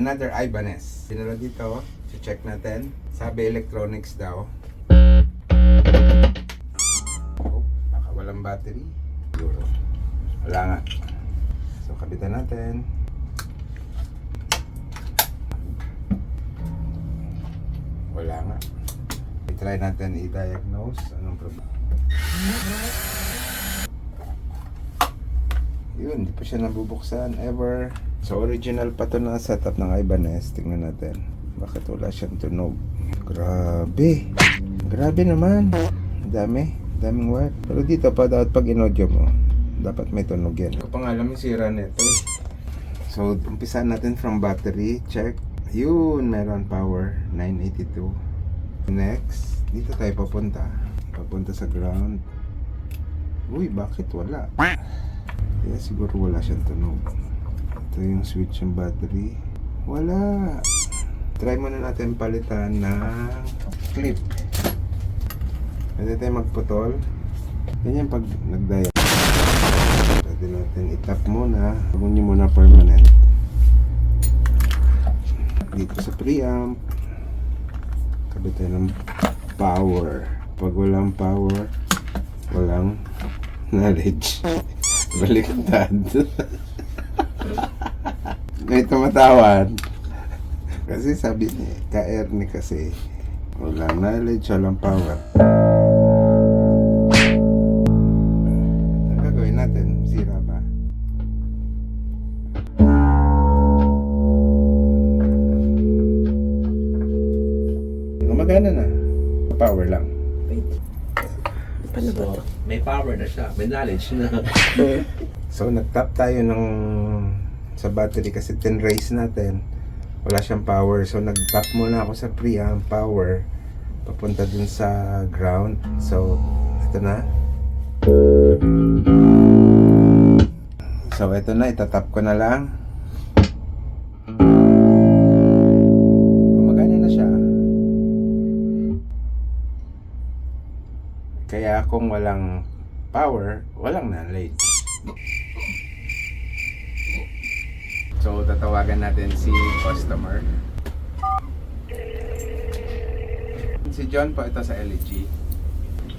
another Ibanez. Sinala dito, check natin. Sabi electronics daw. Oh, baka walang battery. Siguro. Wala nga. So, kabitan natin. Wala nga. I-try natin i-diagnose anong problema. Yun, hindi pa siya nabubuksan ever. So original pa to na setup ng Ibanez. Tingnan natin. Bakit wala siyang tunog? Grabe. Grabe naman. Daming wire. Pero dito pa dapat pag in-audio mo, dapat may tunog yan. Ito pa nga alam yung sira nito. So umpisa natin from battery. Check. Yun, meron power 982. Next, dito tayo papunta. Papunta sa ground. Uy, bakit wala? Kaya siguro wala siyang tunog. Ito yung switch ng battery. Wala. Try muna natin palitan ng clip. Pwede tayo magputol. Ganyan pag nag-dial. Pwede natin itap muna. Huwag nyo muna permanent. Dito sa preamp. Kabit tayo ng power. Pag walang power, walang knowledge. Baliktad. May tumatawad. Kasi sabi ni ka-Ernie kasi walang knowledge, walang power. Ang gagawin natin? Sira ba? Gumagana na. Power lang. Wait. Paano ba to? May power na siya, may knowledge na. So nag-tap tayo ng sa battery kasi 10 race natin. Wala siyang power. So nag-tap muna ako sa preamp power papunta dun sa ground. So ito na. So ito na, itatap ko na lang. Gumagana na siya. Kaya kung walang power, walang knowledge. So, tatawagan natin si customer. Si John po, ito sa LG.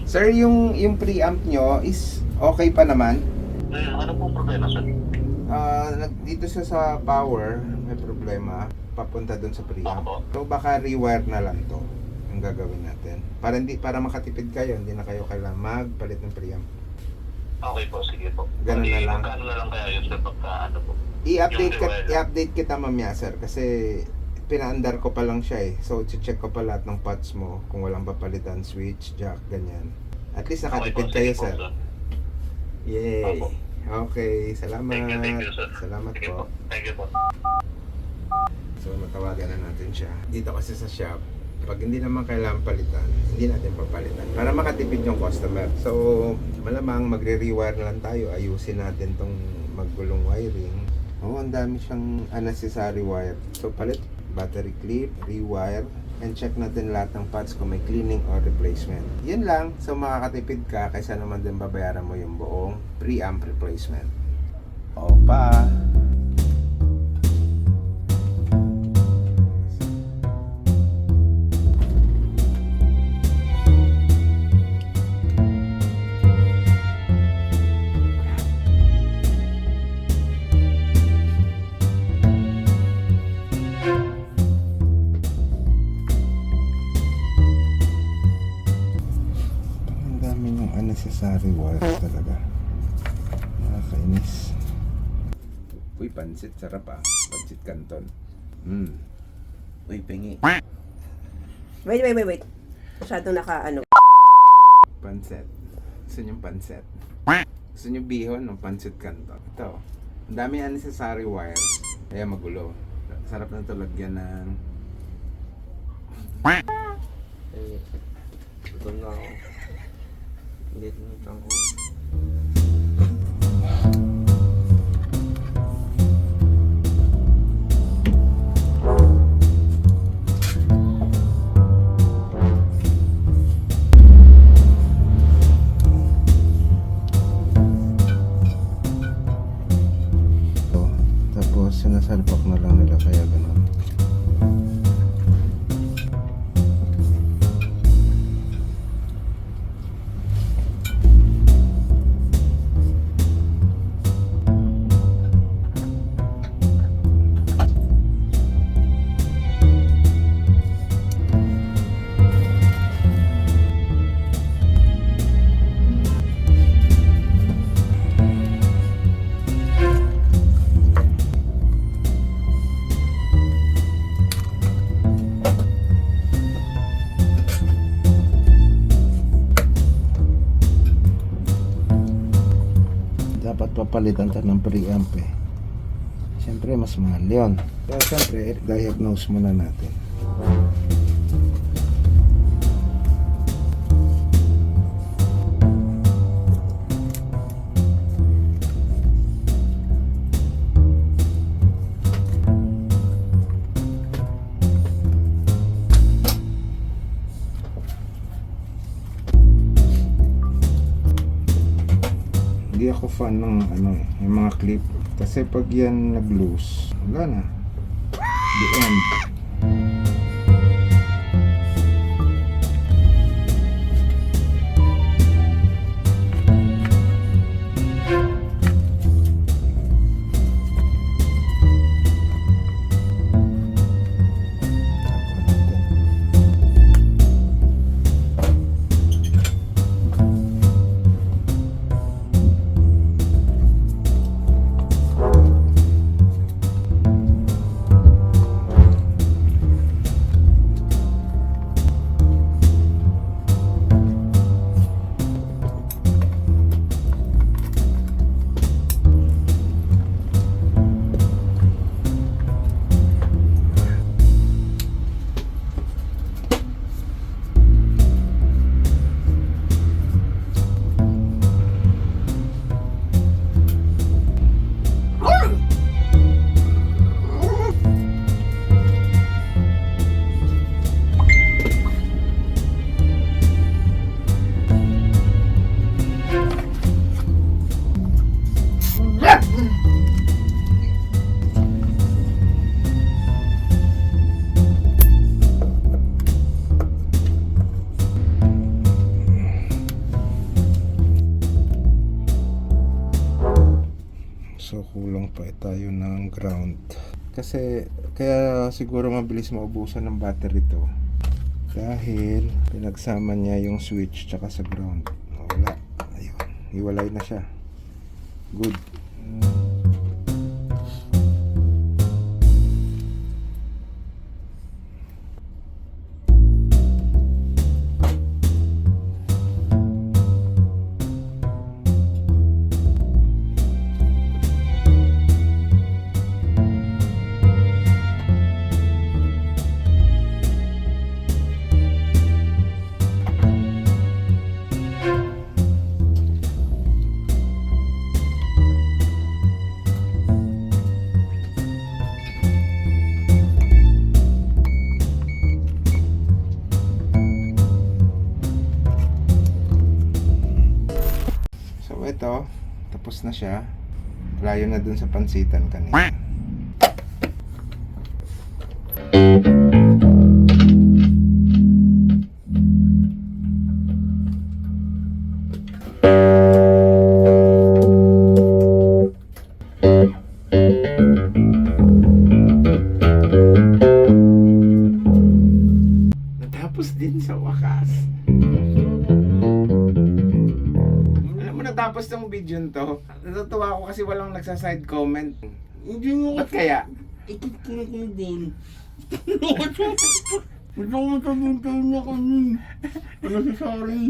Sir, yung preamp nyo is okay pa naman? Ano pong problema, sir? Dito sa power, may problema. Papunta dun sa preamp. So, baka rewire na lang to ang gagawin natin. Para makatipid kayo, hindi na kayo kailangan magpalit ng preamp. Okay po, sige po. Ganun na lang. Magkano na lang kaya yun, sir, pagka ano po? I-update kita mamaya, sir, kasi pinaandar ko pa lang siya eh. So, check ko pa lahat ng parts mo kung walang papalitan, switch, jack, ganyan. At least nakatipid kayo, sir. Yay! Okay, salamat. Thank you, sir. Salamat Sige po. Thank you po. So, matawagan na natin siya. Dito kasi sa shop, pag hindi naman kailangan palitan, hindi natin papalitan. Para makatipid yung customer. So, malamang magre-rewire na lang tayo. Ayusin natin tong maggulong wiring. Ang dami siyang unnecessary wire. So, palit, battery clip, rewire, and check natin lahat ng parts kung may cleaning or replacement. Yan lang. So, makakatipid ka kaysa naman din babayaran mo yung buong preamp replacement. Opa! Unnecessary wires talaga. Nakakainis. Uy, pansit. Sarap ah. Pansit Canton. Uy, pingi. Wait. Masyadong naka-ano. Pansit. Gusto nyo pansit? Gusto nyo bihon ng pansit Canton? Ito. Ang dami unnecessary wires. Kaya magulo. Sarap na ito lagyan ng... Gutom na ako. Hindi na ako. Tapos sinasalpak na lang nila kaya gano'n. papalitan tayo ng preamp eh. Siyempre, mas mahal yun. Kaya siyempre, diagnose muna natin. Hindi ako fan ng yung mga clip. Kasi pag yan nag-loose, wala na. The end. So kulang pa tayo ng ground. Kasi kaya siguro mabilis maubusan ng battery to. Dahil pinagsama niya yung switch tsaka sa ground. Wala. Ayun. Hiwalay na siya. Good. Ito, tapos na siya. Layo na dun sa pansitan kanina. Natapos din sa wakas. Natapos tong video to, natutuwa ako kasi walang nagsaside comment. Hindi mo Ba't kaya? ikit ko na kayo doon. Gusto ko sabihin kayo na kami. Ano si sorry?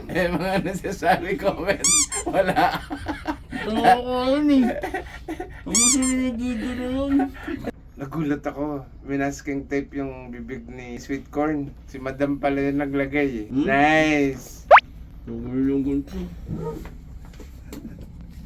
Mga necessary comments, wala. Nakakain eh. Ang masinigigil na yun. Nagulat ako, minasking tape yung bibig ni Sweet Corn. Si Madam pala yung naglagay eh. Nice! Nagulungan ko.